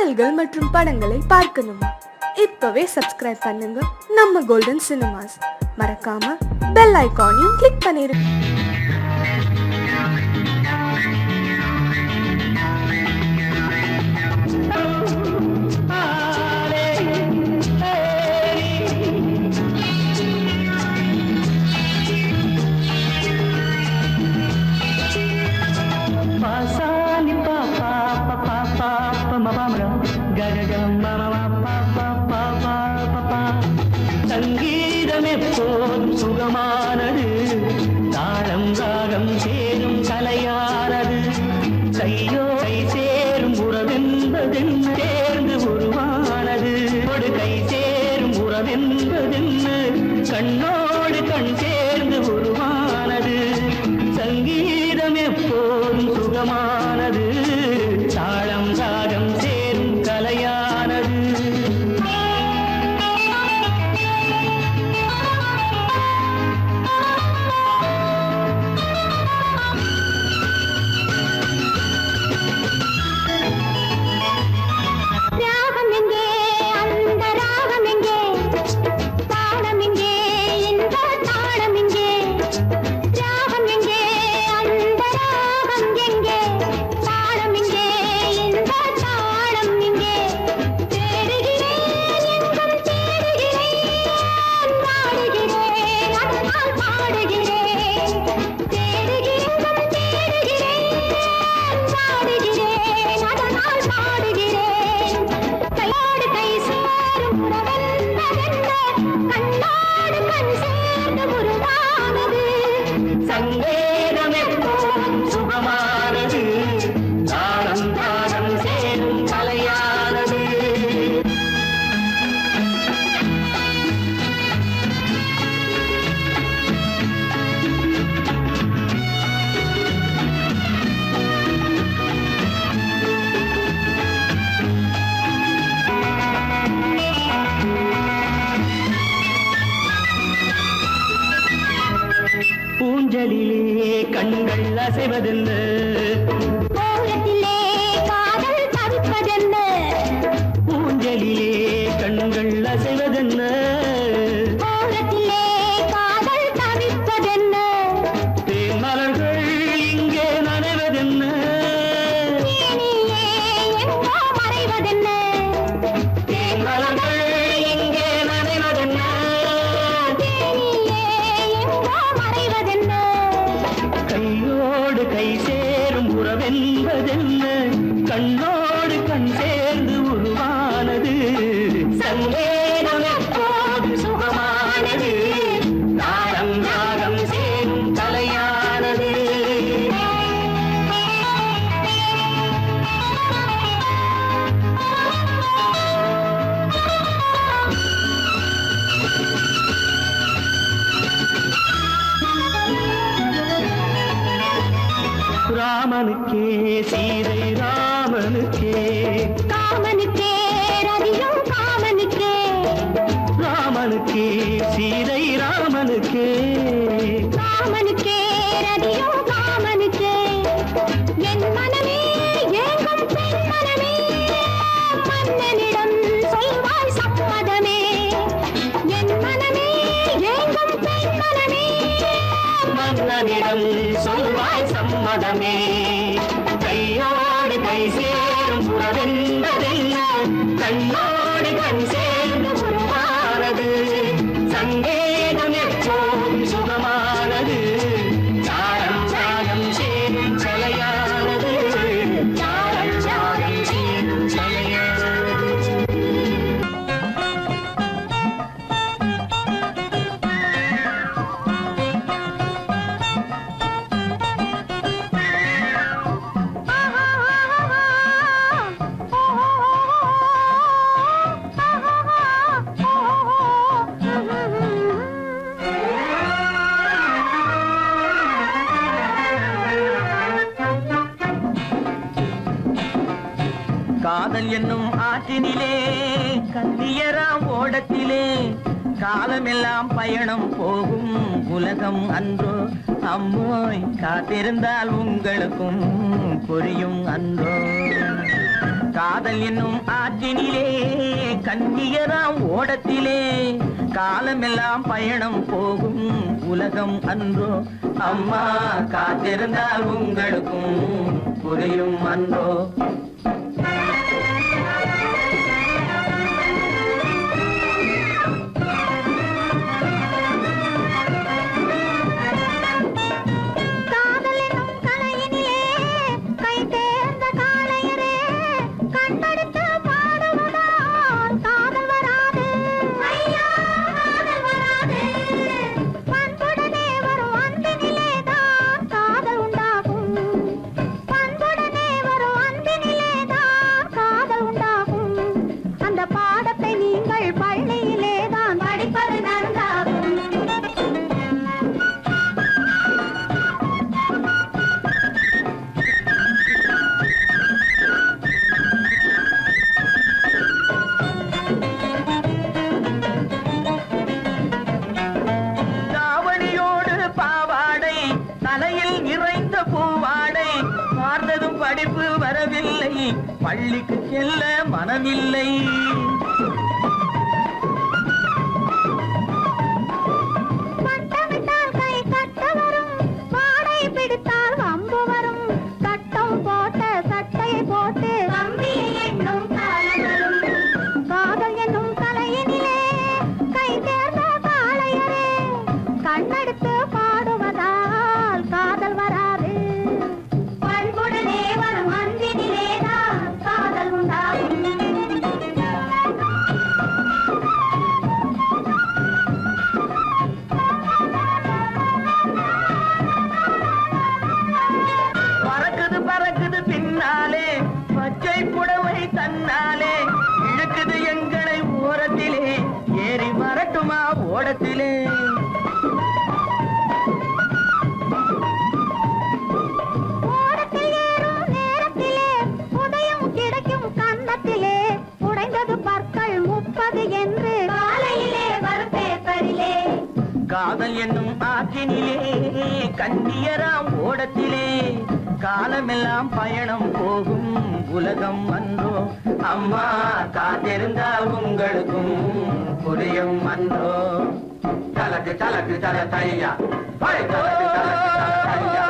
பாடல்கள் மற்றும் படங்களை பார்க்கணுமா? இப்பவே சப்ஸ்கிரைப் பண்ணுங்க நம்ம கோல்டன் சினிமாஸ். மறக்காம பெல் ஐகானையும் கிளிக் பண்ணிருங்க. சங்கீதம் எப்போதும் சுகமானது, தாளம் ராகம் சேரும் கலையானது. கையோ கை சேரும் உறவென்பதென்ன சேர்ந்து உருவானது. ஒரு கை சேரும் உறவென்பதென்ன கண்ணோடு கண் சேர்ந்து உருவானது. சங்கீதம் எப்போதும் சுகமானது, தாளம் ராகம் சேரும் கலையானது. சங்கீதம் எப்போதும் சுகமானது, தாளம் ராகம் சேரும் கலையானது. பூஞ்சலிலே கண்கள் அசைவதென்ன, கோலத்திலே காதல் தவிப்பதென்ன. பூஞ்சலிலே கண்கள் அசைவதென்ன, கோலத்திலே காதல் தவிப்பதென்ன. தேன்மலர்கள் இங்கே நனைவதென்ன, தேனியே எங்கோ மறைவதென்ன. தேன்மலர்கள் இங்கே நனைவதென்ன. தேனியே எங்கோ மறைவதென்ன. கையோடு கை சேரும் உறவென்பதென்ன கண்ணோடு கண் சேர்ந்து உருவானது. சங்கீதம் எப்போது சுகமானது, தாளம் ராகம் சேரும் கலையானது. ராமனுக்கே சீதை ராமனுக்கே, காமனுக்கே ரதியும் காமனுக்கே. ராமனுக்கே சீதை ராமனுக்கே, காமனுக்கே ரதியும் காமனுக்கே. என் மனமே ஏங்கும் பெண் மனமே, மன்னனிடம் சொல்வாய் சம்மதமே. என் மனமே ஏங்கும் பெண் மனமே, மன்னனிடம் சொல்வாய் சம்மதமே. கையோடு கை சேரும் உறவென்பதென்ன கண்ணோடு கண் சேர்ந்து உருவானது. சங்கீதம் எப்போதும் சுகமானது, தாளம் ராகம் சேரும் கலையானது. தாளம் ராகம் சேரும் கலையானது. காதல் என்னும் ஆற்றினிலே கண்ணியராம் ஓடத்திலே காலமெல்லாம் பயணம் போகும் உலகம் அன்றோ. அம்மோய் காத்திருந்தால் உங்களுக்கும் புரியும் அன்றோ. காதல் என்னும் ஆற்றினிலே கண்ணியராம் ஓடத்திலே காலமெல்லாம் பயணம் போகும் உலகம் அன்றோ அம்மா காத்திருந்தால் உங்களுக்கும் புரியும் அன்றோ படிப்பு வரவில்லை பள்ளிக்கு செல்ல மனமில்லை பட்டமிட்டால் கை கட்ட வரும் வாடை பிடித்தால் வம்பு வரும் சட்டம் போட்ட சட்டையை போட்டு கம்பியை எண்ணும் காலம் வரும் காதல் என்னும் கலையினிலே கை தேர்ந்த காளையரே கண்ணெடுத்து பாடுவதால் காதல் வராது பண்புடனே வரும் அன்பினிலேதான் காதல் உண்டாகும் பறக்குது பறக்குது பின்னாலே பச்சை புடவை தன்னாலே இழுக்குது எங்களை ஓரத்திலே ஏறி வரட்டுமா ஓடத்திலே ஓடத்தில் ஏறும் நேரத்திலே உதயம் கிடைக்கும் கன்னத்திலே உடைந்தது பற்கள் 30 என்று காலையிலே வரும் பேப்பரிலே காதல் என்னும் ஆற்றினிலே கண்ணியராம் ஓடத்திலே காலமெல்லாம் பயணம் போகும் உலகம் அன்றோ அம்மா காத்திருந்தால் உங்களுக்கும் புரியும் அன்றோ தலக்கு தலக்கு தல தையா தலக்கு தலக்கு தல தையா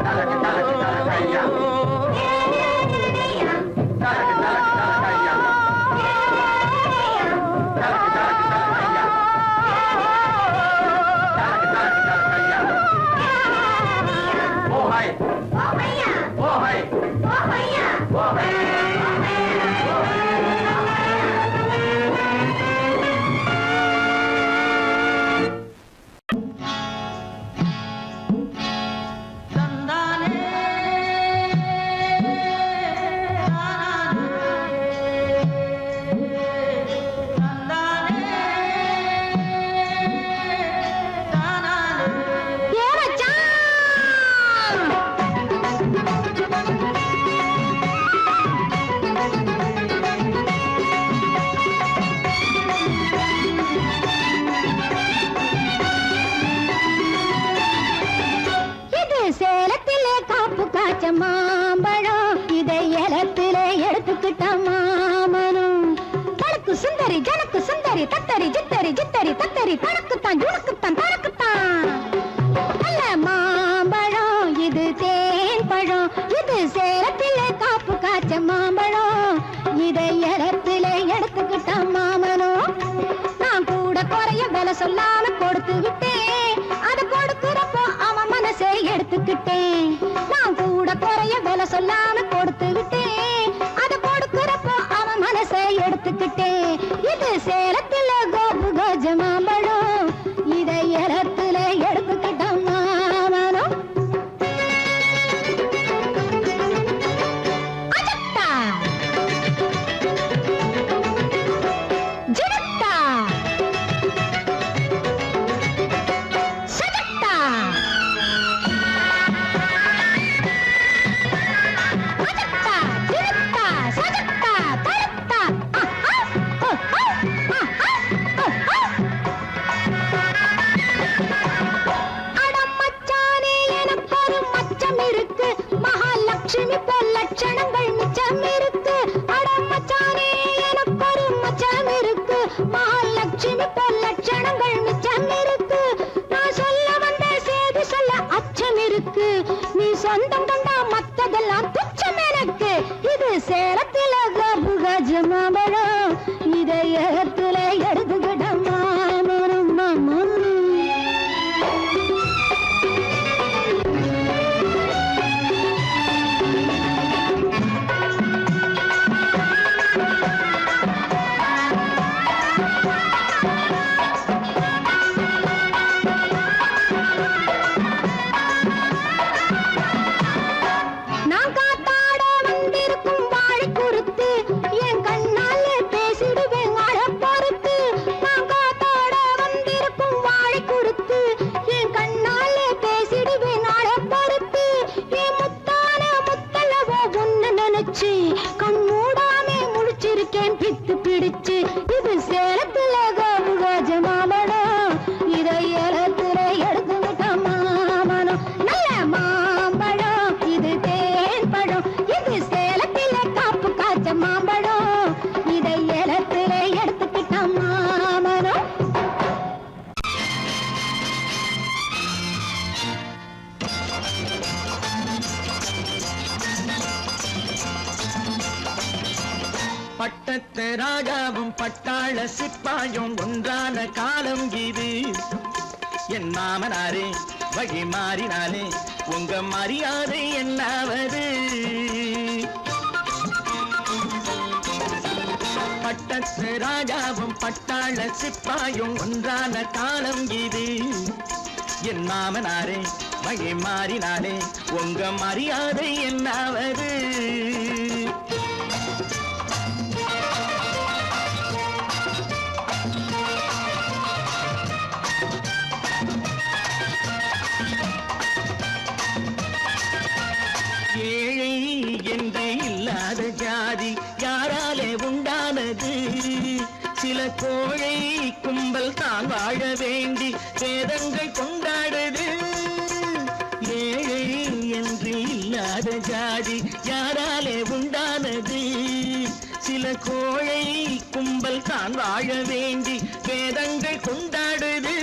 தலக்கு தலக்கு தல தையா மாம்பழம் இதை ஏலத்திலே எடுத்துக்கிட்ட மாமனும் தனக்கு சுந்தரி ஜனக்கு சுந்தரி தத்தரி ஜித்தரி ஜித்தரி தத்தரி தனக்குத்தான் ஜுனக்குத்தான் தனக்குத்தான் நல்ல மாம்பழம் இது தேன் பழம் இது சேலத்திலே காப்பு காய்ச்ச மாம்பழம் இதை ஏலத்திலே எடுத்துக்கிட்ட மாமனும் நான் கூட குறைய விலை சொல்லாம கொடுத்து விட்டேன் அது கொடுக்கிறப்போ அவன் மனசை எடுத்துக்கிட்டேன் நான் கூட குறைய விலை சொல்லாம கொடுத்து விட்டேன் அது கொடுக்கிறப்போ அவன் மனசை எடுத்துக்கிட்டேன் இது சேலத்துல கோபு கஜ மாம்பழம் இதை ஏலத்துல எடுத்துக்கிட்ட மாமனும் அஜத்தா ஜினத்தா மகாலட்சுமி போல் லட்சணங்கள் மிச்சம் இருக்கு. அட மச்சானே எனக்கு ஒரு மச்சான் இருக்கு. மகாலட்சுமி போல் லட்சணங்கள் மிச்சம் இருக்கு. நான் சொல்ல வந்த செய்தி சொல்ல அச்சம் இருக்கு. நீ சொந்தம் கொண்டா மத்ததெல்லாம் துச்சம் எனக்கு. இது சேலத்தில கஜமாம்பழம், இதை ஏகத்துல எடுத்துக்கிட்ட மாமனும் மாமனும். நான் காத்தாட வந்திருக்கும் வாழை குறுத்து என் கண்ணாலே பேசிடுவேன் அட பொறுத்து. நான் காத்தாட வந்திருக்கும் வாழை குறுத்து என் கண்ணாலே பேசிடுவேன் அட பொறுத்து. என் முத்தான முத்தலவோ ஒன்னு நினைச்சு கண் மூடாமே முழிச்சிருக்கேன் பித்து பிடிச்சு. இது சேலத்துல கஜமாம்பழம், இதை ஏலத்துல எடுத்துக்கிட்ட மாமனம். நல்ல மாம்பழம் இது தேன் பழம், இது சேலத்தில காப்பு காய்ச்ச மாம்பழம், இதை ஏலத்தில எடுத்துக்கிட்ட மாமனம். பட்டத்து ராஜாவும் பட்டாள சிப்பாயும் ஒன்றான காலம் இது. என் மாமனாரே வழி மாறினாலே உங்க மரியாதை என்னாவது? பட்டத்து ராஜாவும் பட்டாள சிப்பாயும் ஒன்றான காலம் இது. என் மாமனாரே வழி மாறினாலே உங்க மரியாதை என்னாவது? ஏழை என்று இல்லாத ஜாதி யாராலே உண்டானது? சில கோழை கும்பல் தான் வாழ வேண்டி வேதங்கள் கொண்டாடுது. ஏழை என்று இல்லாத ஜாதி யாராலே உண்டானது? சில கோழை கும்பல் தான் வாழ வேண்டி வேதங்கள் கொண்டாடுது.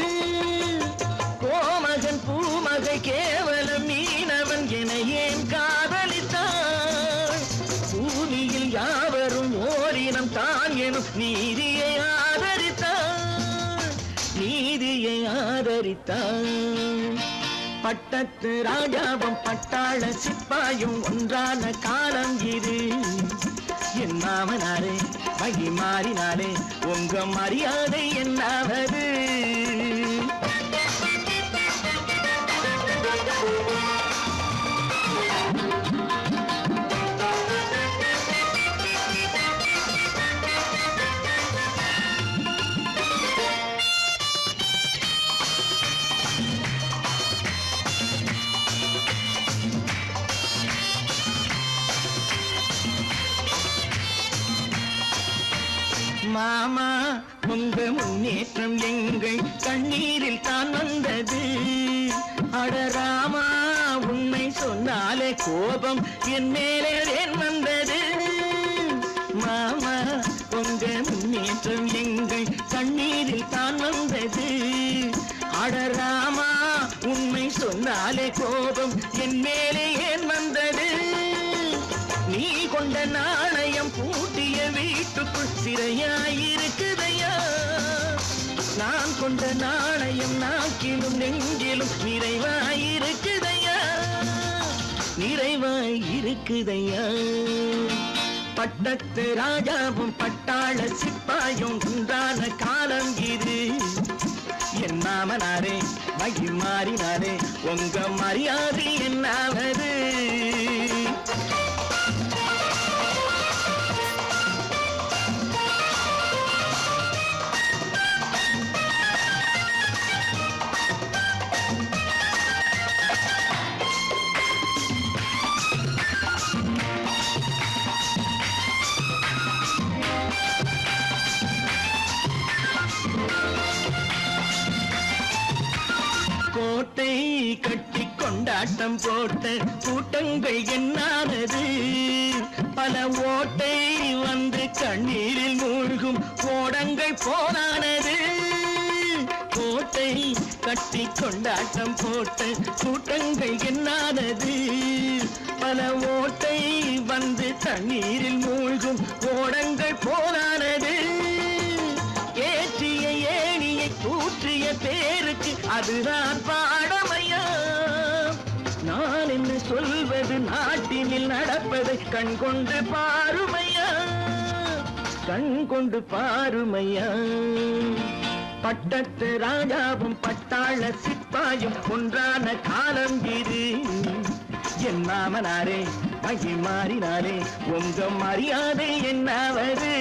கோமகன் பூமகை கேவலம் மீனவன் என ஏன் காதலித்தான்? பூமியில் யாவரும் ஓரினம் தான் எனும் நீதியை ஆதரித்தான், நீதியை ஆதரித்தான். பட்டத்து ராஜாவும் பட்டாள சிப்பாயும் ஒன்றான காலம் இது. என் மாமனாரே வழி மாறினாலே உங்க மரியாதை என்னாவது? மாமா உங்க முன்னேற்றம் எங்கள் கண்ணீரில் தான் வந்தது. அடராமா உண்மை சொன்னாலே கோபம் என் மேலே ஏன் வந்தது? மாமா உங்க முன்னேற்றம் எங்கள் கண்ணீரில் தான் வந்தது. அடராமா உண்மை சொன்னாலே கோபம் என் மேலே ஏன் வந்தது? நீ கொண்ட நாணயம் பூட்டிய வீட்டுக்குள் சிறையாயிருக்குதையா? நான் கொண்ட நாணயம் நாக்கிலும் நெஞ்சிலும் நிறைவாயிருக்குதையா, நிறைவாயிருக்குதையா? பட்டத்து ராஜாவும் பட்டாள சிப்பாயும் உண்டான காலம் இது. என் மாமனாரே வழி மாறினாரே உங்க மரியாதை என்னாவது? கோட்டை கட்டி கொண்டாட கொண்டாட்டம் போட்ட கூட்டங்கள் என்னானது பல ஓட்டை வந்து கண்ணீரில் மூழ்கும் ஓடங்கள் போனானது கோட்டை கட்டி கொண்டாட்டம் போட்ட கூட்டங்கள் என்னானது பல ஓட்டை வந்து தண்ணீரில் மூழ்கும் ஓடங்கள் போனானது ஏற்றிய ஏணியை தூற்றிய பேருக்கு அதுதான் பாடமையா நான் என்ன சொல்வது நாட்டினில் நடப்பதை கண்கொண்டு பாருமையா கண்கொண்டு பாருமையா பட்டத்து ராஜாவும் பட்டாள சிப்பாயும் ஒன்றான காலம் இது என் மாமனாரே மகி மாறினாரே உங்க மரியாதை என்னாவது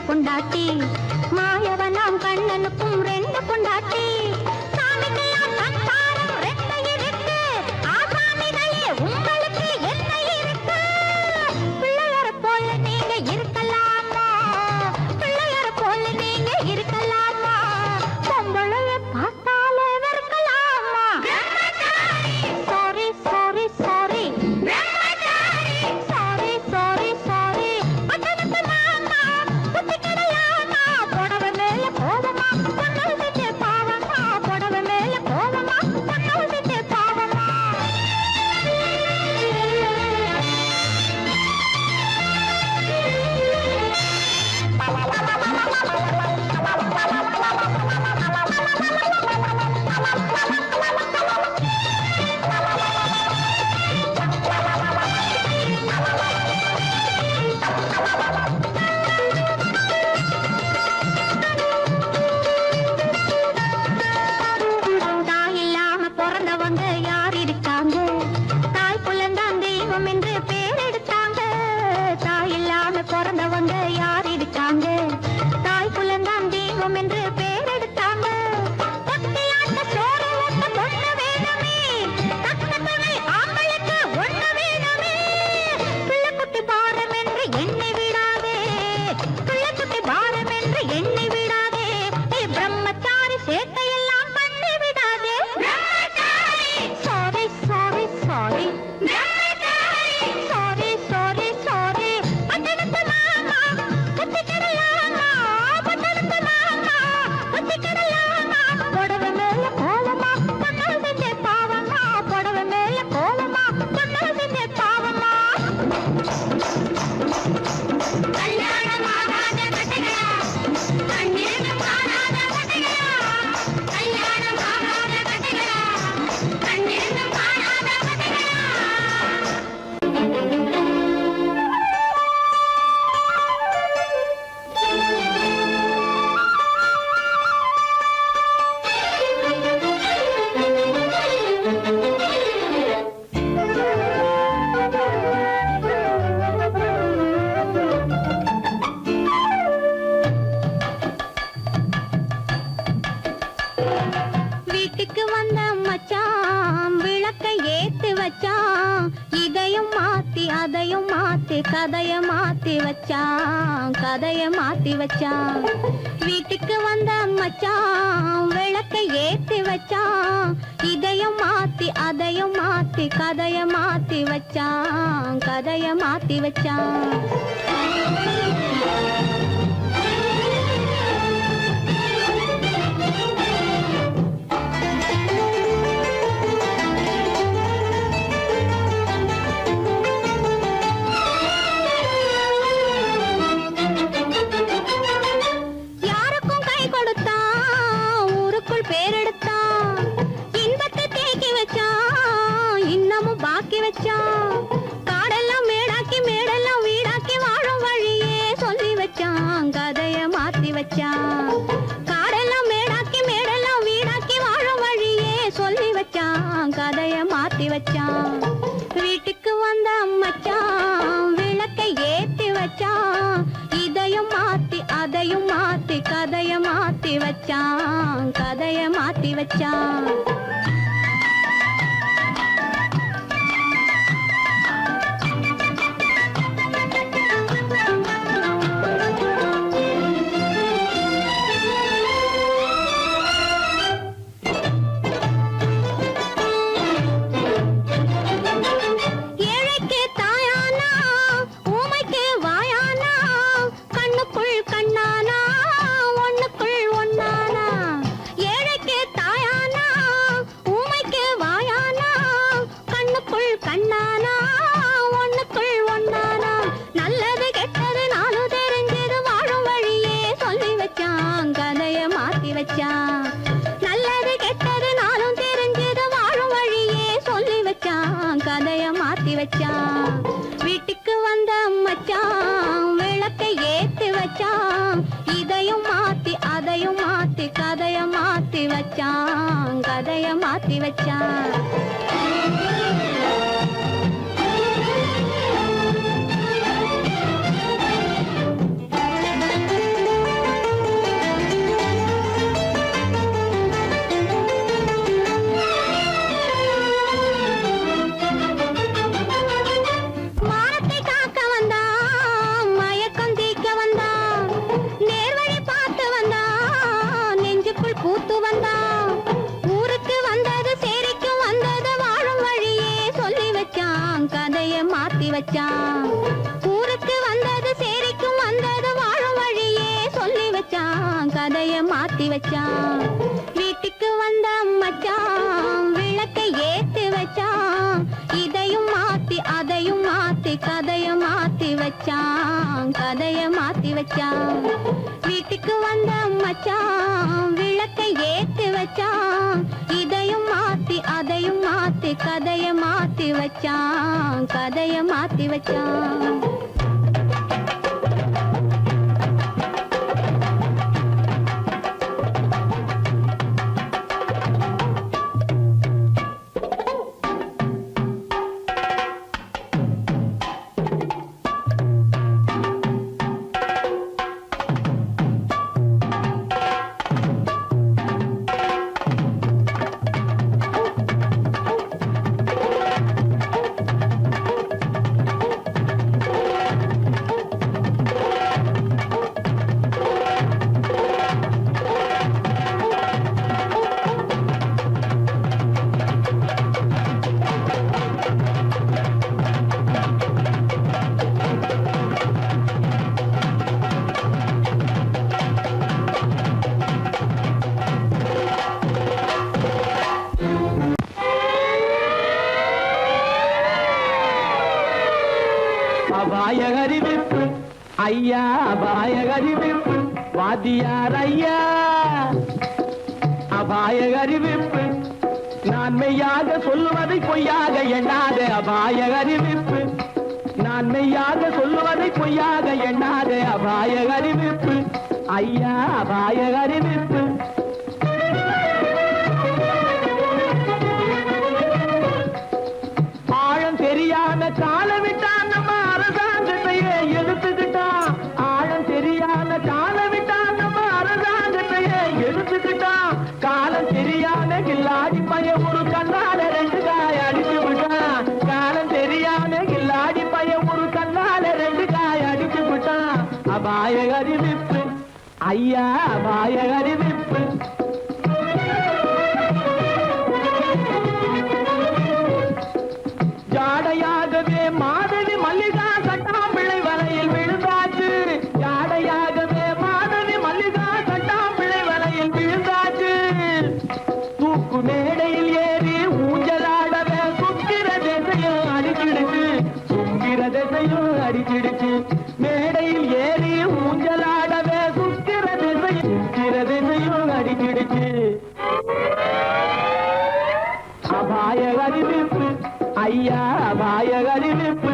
பொண்டாட்டி மாயவனாம் கண்ணனுக்கும் ரெண்டு பொண்டாட்டி சாமிக்கெல்லாம் சம்சாரம் ரெண்டு இருக்கு ஆசாமிகளே உங்களுக்கு என்ன இருக்கு பிள்ளையார போல நீங்க இருக்கலாமா பிள்ளையார போல நீங்க இருக்கலாமா பொம்பளைய பார்த்தாலே வெறுக்கலாமா sorry sorry sorry sorry sorry sorry பட்டணத்து மாமா புத்தி கிடையாமா புடவை மேல கோவமா பொண்ணு செஞ்ச பாவமா புடவை மேல கோவமா பொண்ணு செஞ்ச பாவமா தாய் இல்லாம பிறந்தவங்க யார் இருக்காங்க தாய் புலந்தான் தெய்வம் என்று பேர் எடுத்தாங்க தாய் இல்லாம பிறந்தவங்க யார் இருக்காங்க தாய் புலந்தான் தெய்வம் என்று பேர் எடுத்தாங்க பக்தியாட்ட சோறு ஊட்ட பொண்ணு வேணுமே தக்க துணை ஆம்பளுக்கு ஒண்ணு வேணுமே பிள்ளைக்குட்டி பாரம் என்று எண்ணி விடாதே பிள்ளைக்குட்டி பாரம் என்று எண்ணி விடாதே நீ பிரம்மச்சாரி சேட்டையெல்லாம் பண்ணி விடாதே sorry sorry sorry sorry sorry sorry பட்டணத்து மாமா கதைய மாத்தி வச்சான், கதைய மாத்தி வச்சான். வீட்டுக்கு வந்த மச்சான் விளக்கை ஏத்தி வச்சான். இதையும் மாத்தி அதையும் மாத்தி கதைய மாத்தி வச்சான், கதைய மாத்தி வச்சான். காடெல்லாம் மேடாக்கி மேடெல்லாம் வீடாக்கி வாழும் வழியே சொல்லி வச்சான், கதைய மாத்தி வச்சான். காடெல்லாம் மேடாக்கி மேடெல்லாம் வீடாக்கி வாழும் வழியே சொல்லி வச்சான், கதைய மாத்தி வச்சான். வீட்டுக்கு வந்த மச்சான் விளக்கை ஏத்தி வச்சான். இதையும் மாத்தி அதையும் மாத்தி கதைய மாத்தி வச்சான், கதைய மாத்தி வச்சான். நல்லது கெட்டது நானும் தெரிஞ்சது வாழும் வழியே சொல்லி வச்சான், கதைய மாத்தி வச்சான். வீட்டுக்கு வந்த மச்சான் விளக்கை ஏத்தி வச்சான். இதையும் மாத்தி அதையும் மாத்தி கதைய மாத்தி வச்சான், கதைய மாத்தி வச்சான். ஊருக்கு வந்தது சேரிக்கும் வந்தது வாழும் வழியே சொல்லி வச்சான், கதைய மாத்தி வச்சான். ஊருக்கு வந்தது சேரிக்கும் வந்தது வாழும் வழியே சொல்லி வச்சான், கதைய மாத்தி வச்சான். வீட்டுக்கு வந்த மச்சான் விளக்கை ஏத்தி வச்சான். இதையும் மாத்தி அதையும் மாத்தி கதைய மாத்தி வச்சான், கதைய மாத்தி வச்சான். வீட்டுக்கு வந்த மச்சான் விளக்கை ஏத்தி வச்சான். இதையும் மாத்தி அதையும் மாத்தி கதைய மாத்தி வச்சான், கதைய மாத்தி வச்சான். அபாய அறிவிப்பு ஐயா, அபாய அறிவிப்பு வாத்தியார் ஐயா. அபாய அறிவிப்பு நான் மெய்யாக சொல்லுவதை பொய்யாக எண்ணாத. அபாய அறிவிப்பு நான் மெய்யாக சொல்லுவதை பொய்யாக எண்ணாத. அபாய அறிவிப்பு ஐயா, அபாய அறிவிப்பு. ஆழம் தெரியாத காலம் விட்டான் நம்ம அரசாங்கத்தையே எடுத்துக்கிட்டான். ஆழம் தெரியாத காலம் விட்டான் நம்ம அரசாங்கத்தையே எடுத்துக்கிட்டான். காலம் தெரியாத கில்லாடி பைய ஒரு கண்ணால 2 காய அடிச்சு விட்டான். காலம் தெரியாத கில்லாடி பைய ஒரு கண்ணால 2 அபாய அறிவிப்பு ஐயா அபாய அறிவிப்பு ஜாடையாகவே மாதவி மல்லிகா சட்டாம்பிள்ளை வலையில் விழுந்தாச்சு ஜாடையாகவே மாதவி மல்லிகா சட்டாம்பிள்ளை வலையில் விழுந்தாச்சு தூக்கு மேடையில் ஏறி ஊஞ்சலாடவே சுக்கிர திசையும் அடிச்சிடுச்சு சுக்கிர திசையும் அடிச்சிடுச்சு மேடையில் ஏறி ஊஞ்சலாடவே சுக்கிர திசையும் அடிச்சிடுச்சு அபாய அறிவிப்பு ஐயா அபாய அறிவிப்பு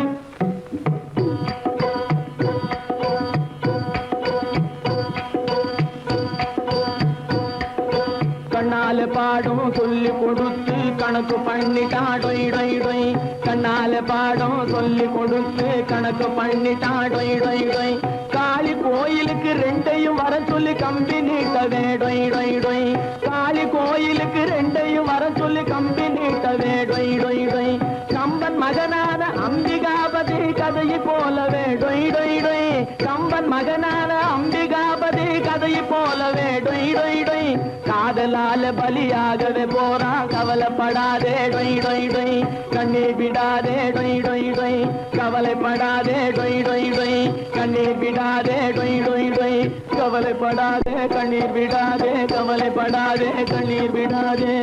கண்ணால பாடம் சொல்லி கொடுத்து கணக்கு பண்ணிட்டா டொய் டொய் டொய் கண்ணால பாடம் சொல்லி கொடுத்து கணக்கு பண்ணிட்டா டொய் டொய் டொய் காளி கோயிலுக்கு ரெண்டையும் வர சொல்லி கம்பி நீட்டவே டொய் டொய் டொய் காளி கோயிலுக்கு ரெண்டையும் வர சொல்லி கம்பி நீட்டவே டொய் டொய் டொய் கம்பன் மகனான அம்பிகாபதி கதையை போலவே டொய் டொய் டொய் கம்பன் மகனான அம்பிகாபதி கதையை போலவே டொய் டொய் டொய் காதலால பலியாகவே போறா கவலைப்படாதே டொய் டொய் டொய் கண்ணீர் விடாதே டொய் டொய் டொய் கவலைப்படாதே டொய் டொய் டொய் கண்ணீர் விடாதே டொய் டொய் டொய் கவலைப்படாதே கண்ணீர் விடாதே கவலைப்படாதே கண்ணீர் விடாதே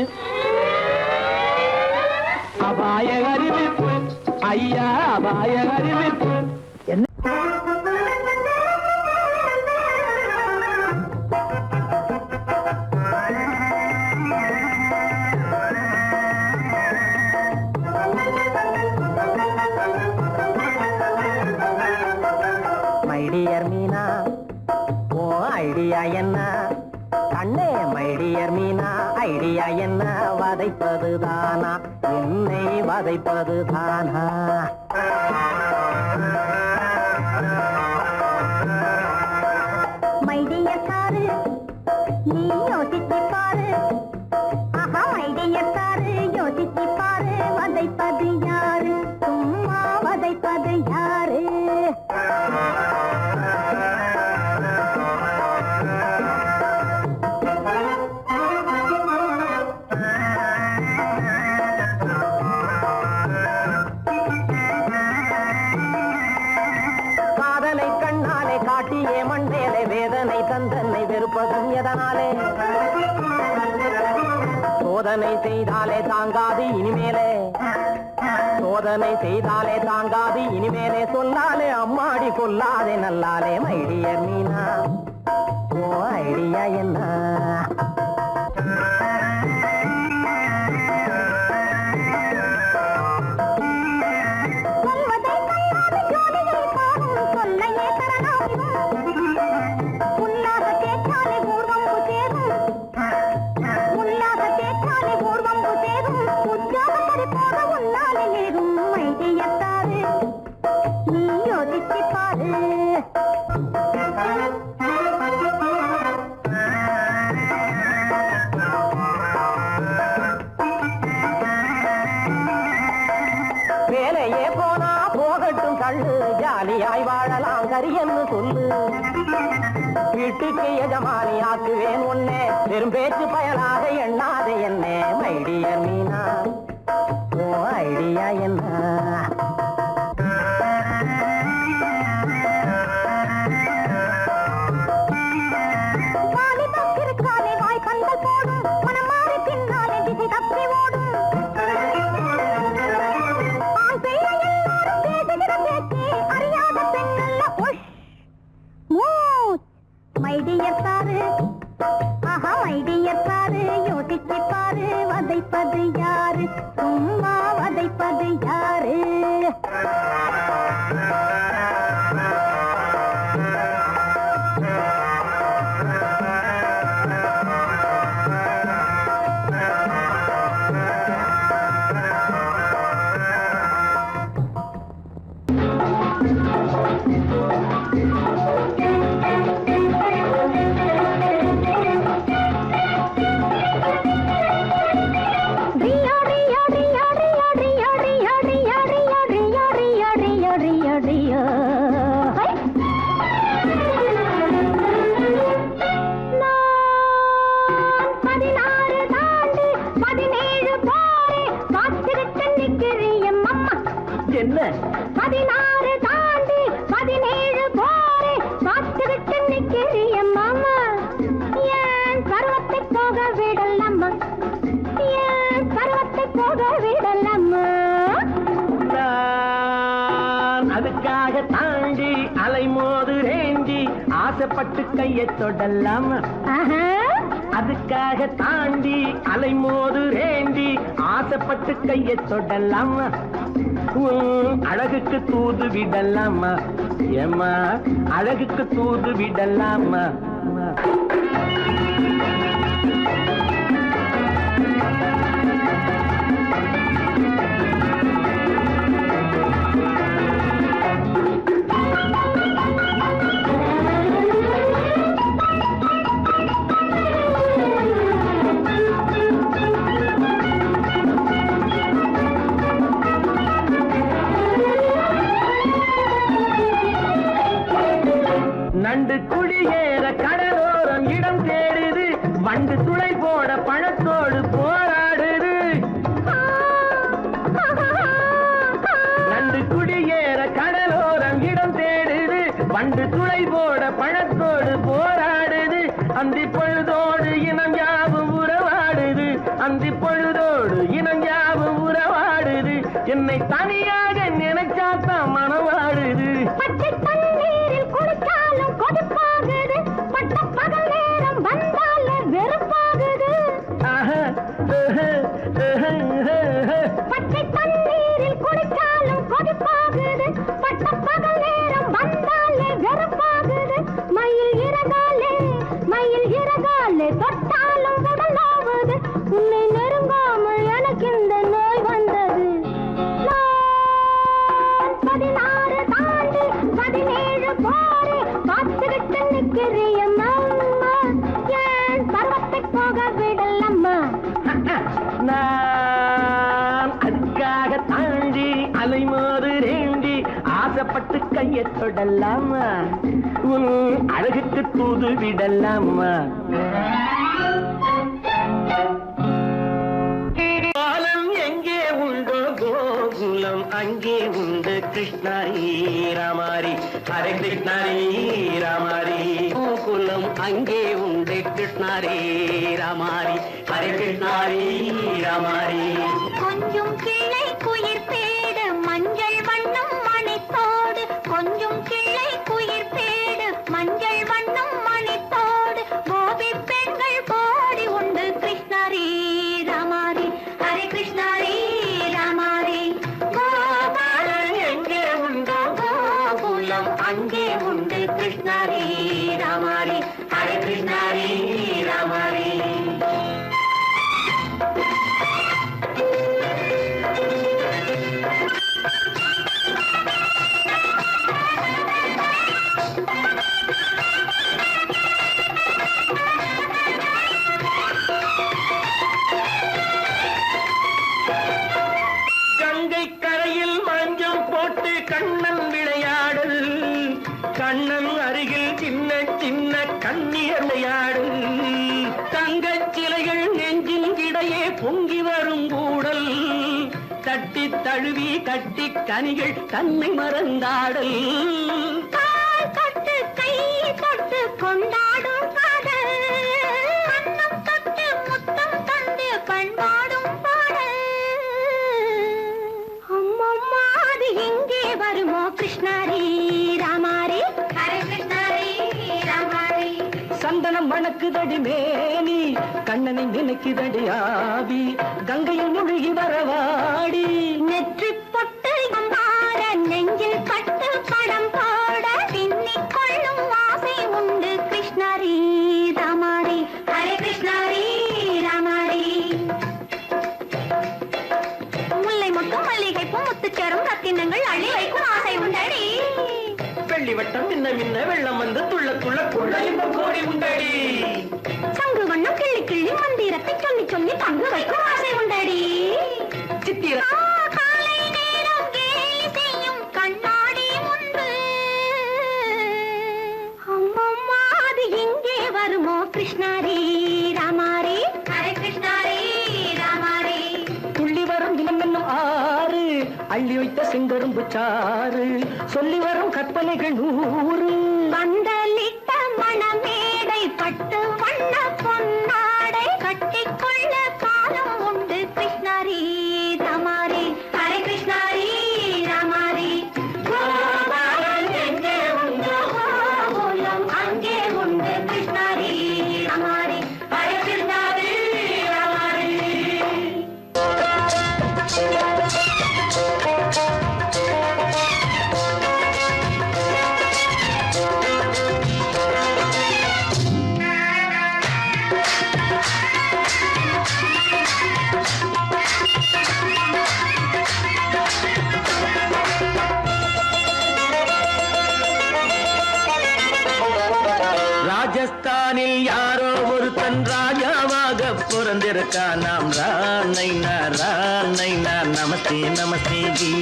அபாய அறிவிப்பு ஐயா அபாய அறிவிப்பு மைடியர் மீனா ஓ ஐடியா என்ன கண்ணே மைடியர் மீனா ஐடியா என்ன வதைப்பது தானா என்னை வதைப்பது தானா மைடியர் சாரு நீ யோசித்து பாரு ஆஹா மைடியர் சாரு யோசித்து பாரு வதைப்பது யாரு சும்மா வதைப்பது யாரு காதலை கண்ணாலே காட்டியே மண்டேலே வேதனை தந்தனை வெறுப்பதும் எதனாலே சோதனை செய்தாலே தாங்காது இனிமேலே சோதனை செய்தாலே தாங்காது இனிமேலே சொல்லாலே அம்மாடி கொல்லாதே நல்லாலே மைடியர் மீனா ஓ ஐடியா என்ன வேலையே போனா போகட்டும் கண்ணு ஜாலியாய் வாழலாம் கரியன்னு சொல்லு வீட்டுக்கு எஜமானி ஆக்குவேன் உன்னே பெரும் பேச்சு பயனாக எண்ணாதே என்னே மைடியர் மீனா ஓ ஐடியா என்ன மைடியர் சாரு ஆஹா மைடியர் சாரு யோசிச்சு பாரு வதைப்பது யாரு சும்மா வதைப்பது யாரு ரியா ரியா ரியா ரியா ஆசைப்பட்டு கையை தொடலாமா அதுக்காக தாண்டி அலைமோது ரேண்டி ஆசைப்பட்டு கையை தொடலாமா அழகுக்கு தூது விடலாமா ஏமா அழகுக்கு தூது விடலாமா நண்டு குடியேற கடலோரம் இடம் தேடுது வண்டு துளை போட பழத்தோடு போராடுது நண்டு குடியேற கடலோரம் இடம் தேடுது வண்டு துளை போட பழத்தோடு போராடுது அந்தி பொழுதோடு இனம் யாவும் உறவாடுது அந்தி பொழுதோடு இனம் யாவும் உறவாடுது என்னை தனியாக நினைச்சாத்தான் மனவாடுது பச்சை தண்ணீரில் குளிச்சாலும் கொதிப்பாகுது பட்ட பகல் நேரம் வந்தால வெறுப்பாகுது பச்சை தண்ணீரில் குளிச்சாலும் கொதிப்பாகுது பட்ட பகல் நேரம் வந்தால வெறுப்பாகுது மயில் இறகாலே தொட்டாலும் உடலாவது உன்னை நெருங்காமல் எனக்கு இந்த நோய் வந்தது 16 தாண்டி 17 போரே பார்த்துக்கிட்டு நிற்கிறியம்மா ஏன் பருவத்தை போக விடலம்மா நான் அதுக்காக தாண்டி அலைமோது ரேண்டி ஆசைப்பட்டு கையை தொடலாமா உன் அழகுக்கு தூது விடலாமா பாலம் எங்கே உண்டோ கோகுலம் அங்கே உண்டு கிருஷ்ணாரி ராமாரி ஹரே கிருஷ்ணாரி ராமாரி கோகுலம் அங்கே உண்டு கிருஷ்ணாரி ராமாரி ஹரே கிருஷ்ணாரி ராமாரி கொஞ்சம் கிளை குயிர் பேடு மஞ்சள் வண்ணம் மணித்தோடு கொஞ்சம் கிளை குயிர் பேடு மஞ்சள் வண்ணம் மணித்தோடு கோபி பெண்கள் போடி உண்டு கிருஷ்ணாரி ராமாரி ஹரே கிருஷ்ணாரி ராமாரி கோபாலன் எங்கே உண்டோ கோகுலம் அங்கே உண்டு கிருஷ்ணாரி ராமாரி ஹரே கிருஷ்ணாரி ராமாரி கங்கை கரையில் மஞ்சம் போட்டு கண்ணன் விளையாடல் கண்ணன் அருகில் சின்ன சின்ன கண்ணீர் விளையாடல் தங்கச் சிலைகள் நெஞ்சின் இடையே பொங்கி வரும் கூடல் தட்டி தழுவி கட்டி கனிகள் தன்னை மறந்தாடல் கால் தொட்டு கை தொட்டு கொண்டாடும் காதல் கண்ணம் தொட்டு முத்தம் தந்து பண்பாடும் பாடல் அம்மம்மா அது எங்கே வருமோ கிருஷ்ணாரி ராமாரி ஹரே கிருஷ்ணாரி ராமாரி சந்தனம் மணக்குதடி மேனி கண்ணனை நினைக்குதடி ஆவி கங்கையில் முழுகி வரவாடி நெற்றி பொட்டு மாற நெஞ்சில் பட்டு படம் போட பின்னிக் கொள்ளும் ஆசை உண்டு கிருஷ்ணாரி ராமாரி ஹரே கிருஷ்ணாரி ராமாரி முல்லை மொட்டும் மல்லிகை பூ முத்துச்சேரும் ரத்தினங்கள் அள்ளி வைக்கும் ஆசை உண்டடி வெள்ளி வட்டம் மின்ன மின்ன வெள்ளம் வந்து துள்ள துள்ள கொள்ள இன்பம் கோடி உண்டடி சங்கு வண்ணம் கிள்ளி கிள்ளி மந்திரத்தை சொல்லி சொல்லி தங்கு வைக்கும் ஆசை உண்டடி சித்திர காலை நேரம் கேலி செய்யும் கண்ணாடி முன்பு அம்மம்மா அது எங்கே வருமோ கிருஷ்ணாரி ராமாரி ஹரே கிருஷ்ணாரி ராமாரி துள்ளி வரும் தினம் என்னும் ஆறு அள்ளி வைத்த செங்கரும்பு சாறு சொல்லி வரும் கற்பனைகள் 100 பந்தலிட்ட மணமேடை பட்டு வண்ண பொன்னாடை கட்டிக்கொள்ள காலம் உண்டு கிருஷ்ணாரி ராமாரி ஹரே கிருஷ்ணாரி ராமாரி கோபாலன் எங்கே உண்டோ கோகுலம் அங்கே ராஜஸ்தானில் யாரோ ஒருத்தன் ராஜாவாக பிறந்திருக்கான். நாம் ராணைனா நமஸ்தே நமஸ்தே ஜி.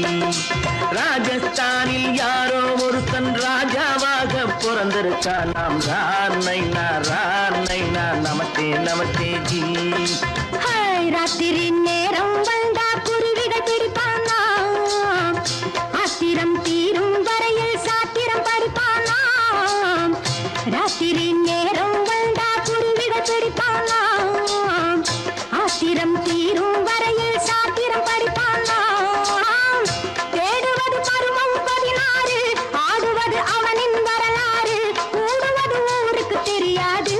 ராஜஸ்தானில் யாரோ ஒருத்தன் ராஜாவாக பிறந்திருக்கான். நாம் ராணைனா நமஸ்தே நமஸ்தே ஜி. ராத்திரி நேரம் வந்தா குருவிகள் பிடிப்பானா, ஆத்திரம் தீரும் வரையில் சாத்திரம் படிப்பானா. ராத்திரி நேரம் வந்தா குருவிகள் பிடிப்பானா, ஆத்திரம் தீரும் வரையில் சாத்திரம் படிப்பானா. தேடுவது பருவம் 16, ஆடுவது அவனின் வரலாறு, கூடுவது ஊருக்கு தெரியாது.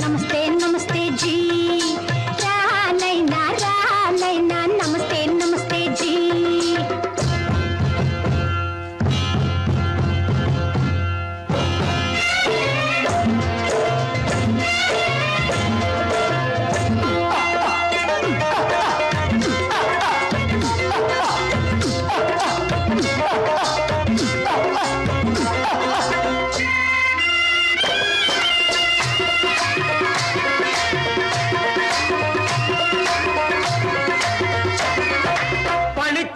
நமஸ்தே நமஸ்தே ஜி. நமஸ்தே நமஸ்தே ஜி.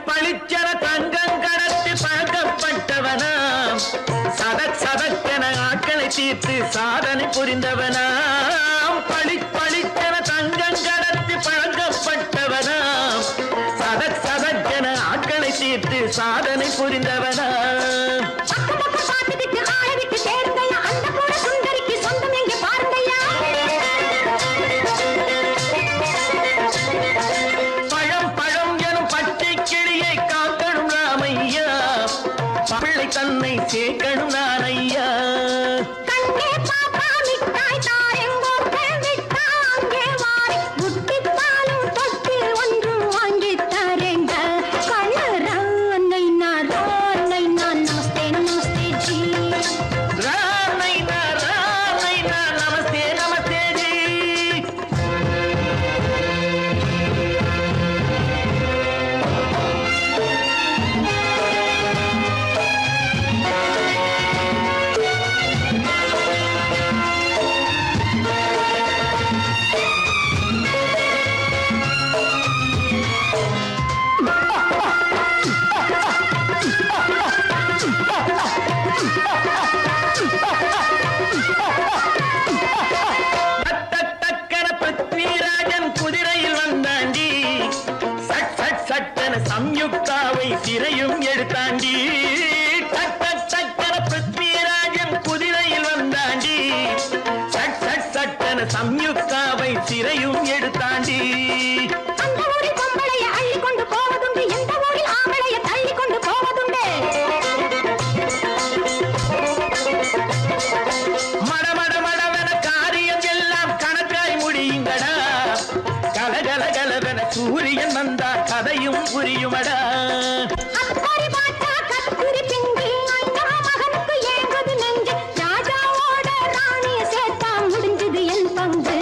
பளிச்சென தங்கம் கடத்தி பழக்கப்பட்டவனாம். சதக்கென ஆட்களை தீர்த்து சாதனை புரிந்தவனாம். பளிச்சென தங்கம் கடத்தி பழக்கப்பட்டவனாம். சதக்கென ஆட்களை தீர்த்து சாதனை புரிந்தவனாம். தன்னை சேர்க்கணும் நான் ஐயா. கண்ணே பாப்பா மிட்டாய் தாரெங்கோ விட்டாங்கே வாரி, முட்டிப்பாலும் தொட்டு ஒன்று வாங்கி தரேங்க. கண்ணு ராணை நான் நமஸ்தே நமஸ்தே ஜி. ராணை நான் நமஸ்தே நமஸ்தே ஜி. சம்யுக்தாவை சிறையும் எடுத்தாண்டி. சக்கர பிருத்விராஜன் குதிரையில் வந்தாண்டி. சட்டன சம்யுக்தாவை சிறையும் எடுத்தாண்டி. அந்த ஊரில் பொம்பளைய அள்ளி கொண்டு போவதுண்டு, எந்த ஊரில் ஆம்பளைய தள்ளி கொண்டு போவதுண்டு. மடவென காரியம் எல்லாம் கணக்காய் முடியுங்கடா. கலகலவென சூரியன் வந்தா கதையும் புரியுமடா. அக்கறை பார்த்தா கத்திரி பிஞ்சு, அண்ணா மகனுக்கு ஏங்குது நெஞ்சு. ராஜாவோட ராணிய சேர்த்தா முடிஞ்சது என் பங்கு.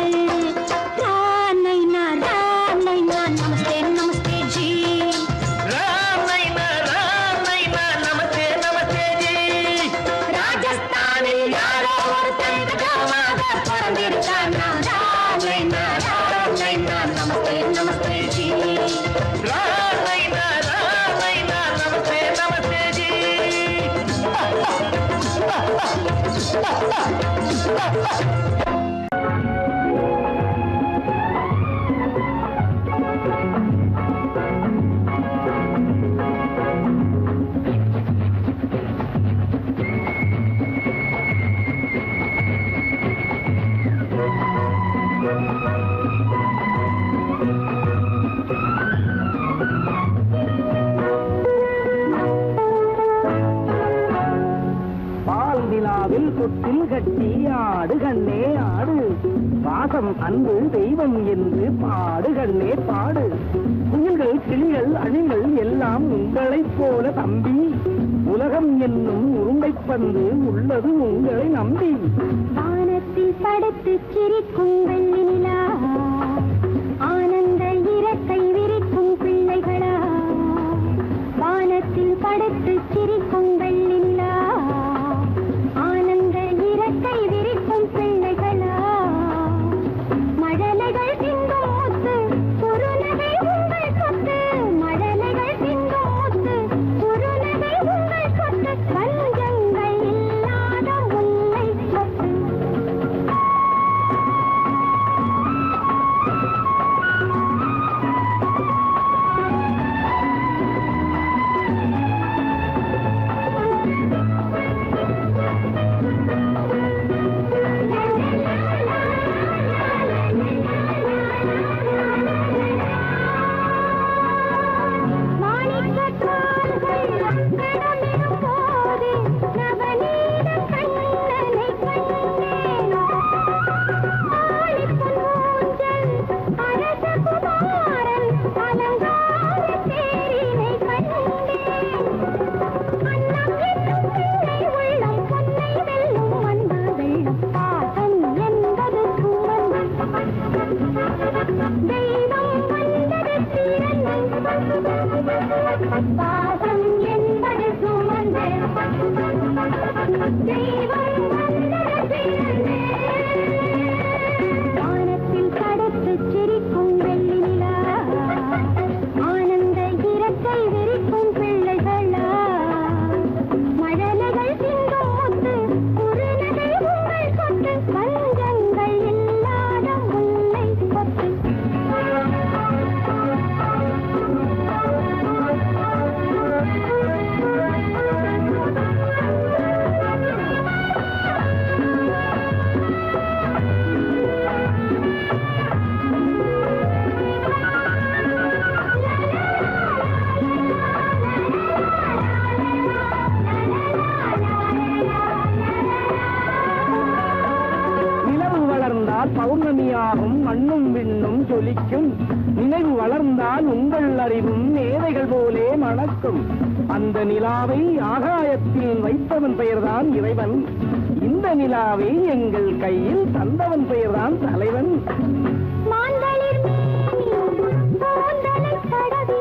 ராணை நான் நமஸ்தே நமஸ்தே ஜி. ராணை நான் நமஸ்தே நமஸ்தே ஜி. ராஜஸ்தானில் யாரோ ஒருத்தன் ராஜாவாக பிறந்திருக்கான். ராணை நான் நமஸ்தே நமஸ்தே ஜி. ராணை நான் நமஸ்தே நமஸ்தே ஜி. பால் நிலாவில் தொட்டில் கட்டி ஆடு கண்ணே ஆடு. பாசம் அன்பு தெய்வம் என்று பாடு கண்ணே பாடு. குயில்கள் கிளிகள் அணிகள் எல்லாம் உங்களைப் போல தம்பி. உலகம் என்னும் உருண்டைப்பந்து உள்ளது உங்களை நம்பி. வானத்தில் படுத்து சிரிக்கும் வெள்ளி நிலா, ஆனந்த இறக்கை விரிக்கும் பிள்ளைகளா. வானத்தில் படுத்து சிரிக்கும் வெள்ளி ஜொலிக்கும். நினைவு வளர்ந்தால் உங்கள் அறிவும் மேதைகள் போலே மணக்கும். அந்த நிலாவை ஆகாயத்தில் வைத்தவன் பெயர்தான் இறைவன். இந்த நிலாவை எங்கள் கையில் தந்தவன் பெயர்தான் தலைவன். மான்களிர் கூந்தலைத் தடவி